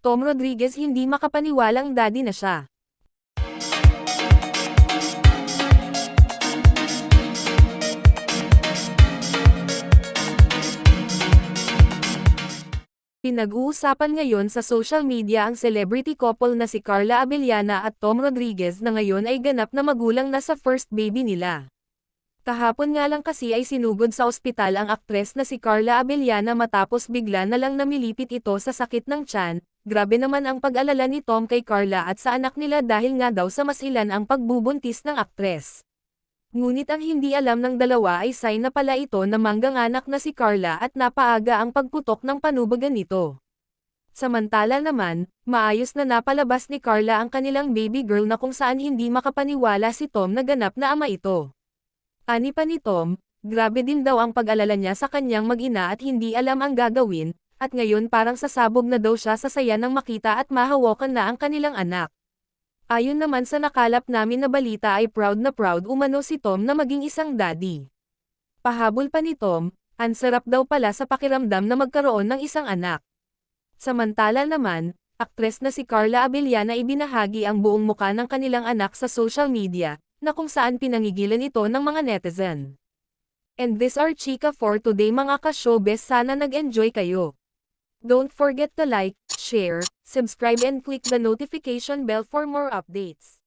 Tom Rodriguez hindi makapaniwalang daddy na siya. Pinag-uusapan ngayon sa social media ang celebrity couple na si Carla Abellana at Tom Rodriguez na ngayon ay ganap na magulang na sa first baby nila. Kahapon nga lang kasi ay sinugod sa ospital ang aktres na si Carla Abellana matapos bigla na lang namilipit ito sa sakit ng tiyan. Grabe naman ang pag-alala ni Tom kay Carla at sa anak nila dahil nga daw sa masilan ang pagbubuntis ng aktres. Ngunit ang hindi alam ng dalawa ay sign na pala ito na manggang anak na si Carla at napaaga ang pagputok ng panubagan nito. Samantala naman, maayos na napalabas ni Carla ang kanilang baby girl na kung saan hindi makapaniwala si Tom na ganap na ama ito. Ani pa ni Tom, grabe din daw ang pag-alala niya sa kanyang mag-ina at hindi alam ang gagawin, at ngayon parang sasabog na daw siya sa saya nang makita at mahawakan na ang kanilang anak. Ayon naman sa nakalap namin na balita ay proud na proud umano si Tom na maging isang daddy. Pahabol pa ni Tom, ang sarap daw pala sa pakiramdam na magkaroon ng isang anak. Samantala naman, aktres na si Carla Abellana ibinahagi ang buong muka ng kanilang anak sa social media, na kung saan pinangigilan ito ng mga netizen. And this are Chika for today mga ka-showbiz, sana nag-enjoy kayo. Don't forget to like, share, subscribe and click the notification bell for more updates.